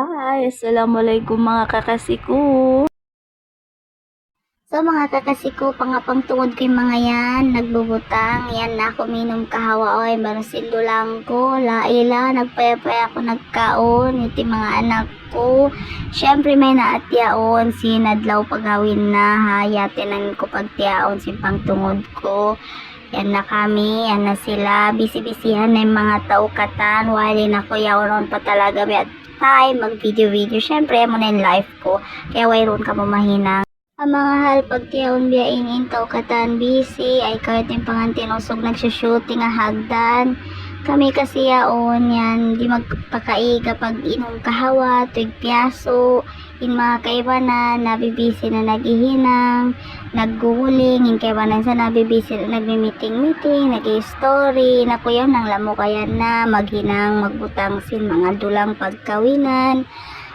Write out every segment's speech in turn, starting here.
Hi! Assalamualaikum mga kakasiku. So mga kakasiko, pangapang tungod ko yung mga yan, nagbubutang, yan na ako minom kahawa, oy, marusindo lang ko, laila, nagpayapay ako nagkaon, iti mga anak ko, syempre may naatyaon, sinadlaw pagawin na, hayatinan ko pagtiyaon, simpang tungod ko, yan na kami, yan na sila, bisi-bisihan na yung mga taukatan, wali na ko yawon pa talaga, at time, mag-video-video, syempre, mo na yung life ko, kaya wayroon ka mo mahinang. Ang mga halpagtiyaon biyain intaw katan busy ay kahit yung pangantinusog nagsushooting nga hagdan. Kami kasi yaon yan di magpakaiga pag inom kahawa tuig piyaso in mga kaibanan nabibisi na naghihinang nagguhuling in kaibanan sa nabibisi na nagmi-meeting nag-story na kuyaw nang lamo kaya na maghinang magbutang sin mga dulang pagkawinan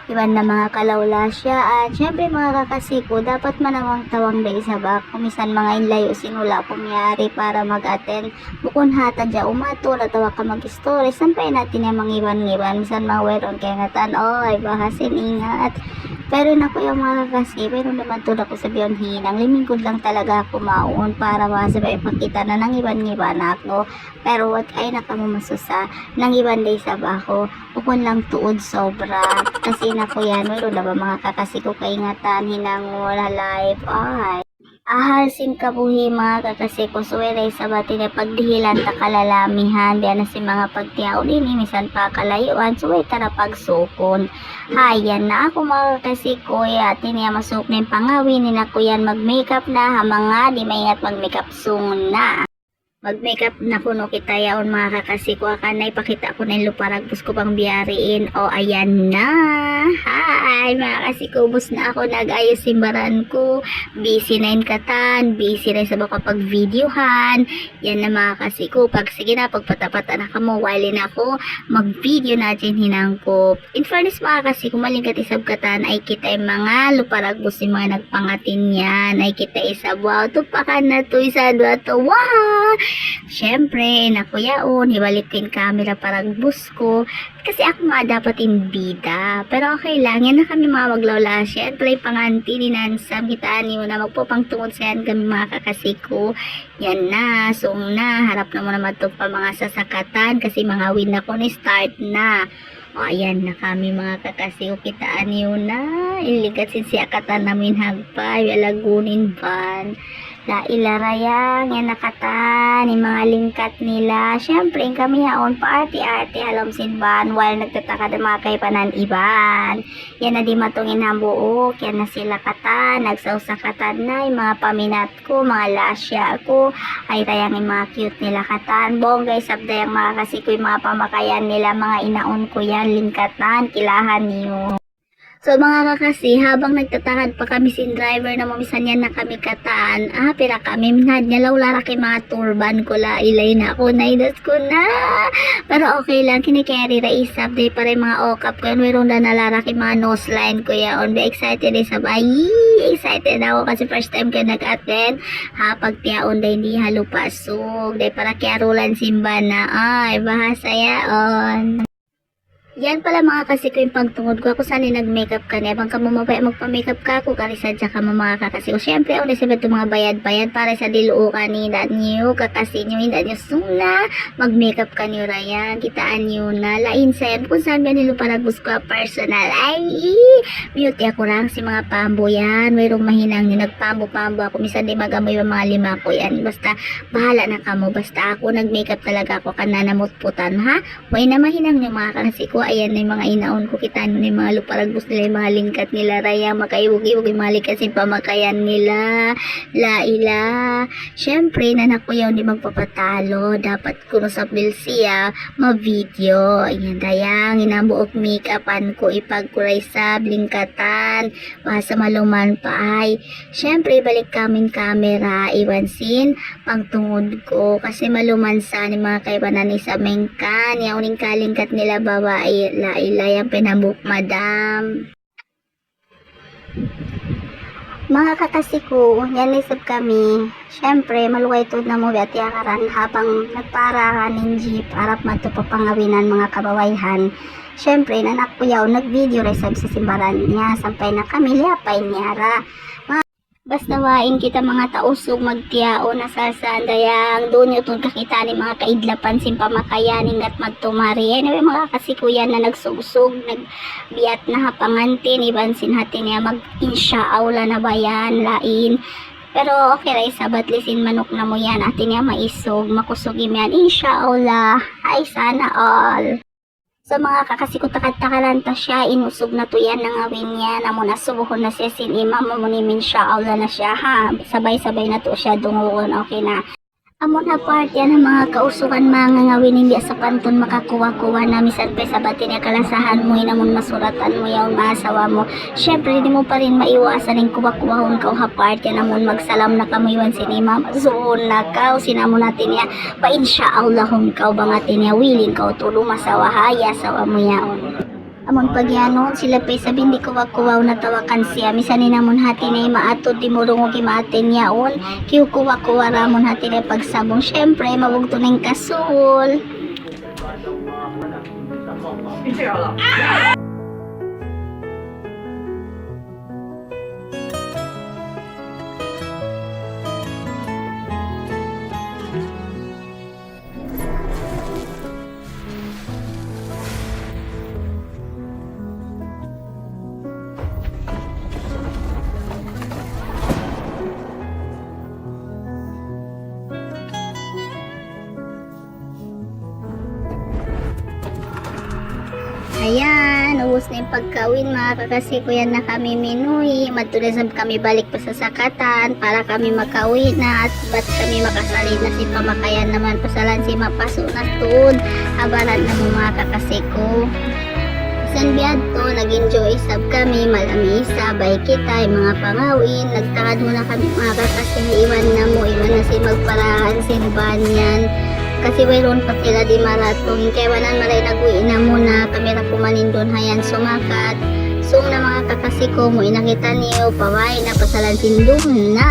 iban na mga kalawlasya at syempre mga kakasiko dapat manawang tawang da isa ba kumisan mga inlayo sinula kumyari para mag-attend bukun hata dya umato natawa ka mag-story sampay natin yung mga iban-iban misan mga weron kaya nga tan oy bahasin ingat pero naku yung mga kakasi pero naman to ako sa biyon hinang limingkod lang talaga ako maun para masabay ipakita na nang iban-iban ako pero wag ay nakamamasusa nang iban day sa bako bukun lang tuod sobra kasi naku yan meron na ba mga kakasi ko kaingatan hinang wala live ay ahalsin kabuhi mga kakasi ko suwelay sa bati na pagdihilan ta kalalamihan diyan na si mga pagtiyaw din misan pa kalayuan suway tara pagsukon hayan na ako mga kakasi ko atin niya masuk na yung pangawin ni na ko yan mag makeup na ha mga di maingat mag makeup soon na mag-makeup na kuno kita yaon mga kakasi ko akan na ipakita ko na yung luparagpus ko pang biyariin o ayan na hi mga kasi ko bus na ako nag-ayos simbaran ko busy na yung katan busy na sa baka pag videohan yan na mga kasi ko pag sige na pagpatapatan na kamo wali na ako mag video na dyan hinang ko in fairness mga kasi ko malingkat isab katan ay kita yung mga luparagpus yung mga nagpangatin yan ay kita isab wow tupakan na to isa dwa to wow syempre, nakuyaon, ibalik ko yung camera parang bus ko. Kasi ako nga dapat yung bida. Pero okay lang, yan na kami mga maglawla. Syempre, panganti ni Nansam, kitaan niyo na magpupangtungod sa yan kami mga kakasiko. Yan na, sung na, harap na mo naman ito pa mga sasakatan kasi mga win na ko ni start na. O, ayan na kami mga kakasiko, kitaan niyo na. Iligat siya katan namin hagpay, alagunin van. La ilarayang yan nakatan yung mga lingkat nila syempre kami haon party-arty halom sinban while nagtataka ng mga kaipanan iban yan na di matungin hambuok yan na sila katan nagsausa katan na yung mga paminat ko mga lasya ko ay tayang yung mga cute nila katan bonggay sabday ang mga kasi ko yung mga pamakayan nila mga inaon ko yan lingkatan kilahan niyo. So mga kakasi, habang nagtatakad pa kami sin driver na mamisan yan na kami kataan, pira kami minad niya lawlara kay mga turban ko la ilay na ako, naidas ko na. Pero okay lang, kinikerry ra isap, day para yung mga okap ko, mayroon na nalara kay mga nose line ko yaon. Be excited isap, ay excited ako kasi first time ko nag-attend, pagtiyaon day hindi halupasog, day para kiarulan simba na, ay bahasa yaon. Yan pala mga kasi ko yung pagtungod ko. Ako saan nag-makeup ka niya. Bang ka mamabay magpa-makeup ka ako. Karisadya ka mga kakasi ko. Siyempre, ako nasibat itong mga bayad-bayad para sa diluo ka ni dad niyo. Kakasi niyo, hindi niyo suna. Mag-makeup ka niyo rayan. Kitaan niyo na. Lain sa yan. Kung saan ganilo para gusto ko personal. Ay, beauty ako lang si mga pambo yan. Mayroong mahinang niyo. Nagpambo-pambo ako. Misan di magamoy yung mga lima ko yan. Basta, bahala na kamo. Basta ako nag-makeup talaga ako. Kananamutputan ha. May na mahinang niyo mga kakasi ko. Ayan na yung mga inaon ko kita na yung mga luparagos nila yung mga lingkat nila raya makaiwag-iwag yung mga lingkat pamakayan nila laila syempre nanak ko yun di magpapatalo dapat kuno sa siya ma-video ayan dayang inabuok make-upan ko ipagkuray sa lingkatan basta maluman pa ay syempre balik kamin camera iwansin pangtungod ko kasi maluman sa ni mga kaibanan ni sa mengkan yung kalingkat nila babae lailay ang pinabuk madam mga kakasi ko yan isip kami syempre maluway to na mo at yakaran habang nagparahan ng jeep harap matupapangawinan mga kabawayhan Syempre, nanak ko yaw, nag-video resab sa simbaran niya, sampay na kami, liapay niya ra. Basta wain kita mga tausog magtiao na salsan dayang doon yung itong kakita ni mga kaidlapan simpamakayaning at magtumari. Anyway mga kasikuyan na nagsugsug, nagbiat na hapangantin, iban sinhatin niya mag-insyaawla na bayan, lain. Pero okay ra isabat lisin manok na mo yan, atin niya maisog, makusugim yan, insyaawla, ay sana all. Sa mga kakasikot takalan ta siya, inusog na to yan ng awin niya, na muna subuhon na siya sinima, mamunimin siya, awla na siya ha, sabay-sabay na to siya dunguon, okay na. Amo na part yan ng mga kausukan mga ngawin hindi sa panton makakuha-kuha na misan pa sa batin niya kalasahan mo inamon masuratan mo yaon maasawa mo. Syempre di mo pa rin maiwasan yung kuha-kuhahon ka ha part yan namon magsalam na kamuiwan sinima magsuon na ka o sinamo natin niya pa insya'allahon ka o bangatin niya willing ka o tulo masawa haya sawa mo yaon. Amon pagyanon sila pa sabi hindi kuwa-kuwaw na tawakan siya misanin namon hati na maatod di mo rungo gimaten yaon kiw kuwa-kuwa ramon hati na pagsabong syempre mawag to ning kasul. Ayan, ubos na yung pagkawin mga kakasikuyan na kami minuhi. Matulazam kami balik pa sa sakatan para kami makawin na at ba't kami makasalid na si pamakayan naman pasalan si mapaso na tuod. Abaran na mo mga kakasiko. Isan biyad to, nag-enjoy sab kami, malami sabay kita, yung mga pangawin. Nagtakad mo na kami mga kakasiko, iwan na si magparahan si banyan. Kasi mayroon pa sila di maratong kaya wanan malay nagwi na muna kami ra kumanin doon hayan sumakat sung na mga kakasiko mo inakita niyo paway na pasalan sindong na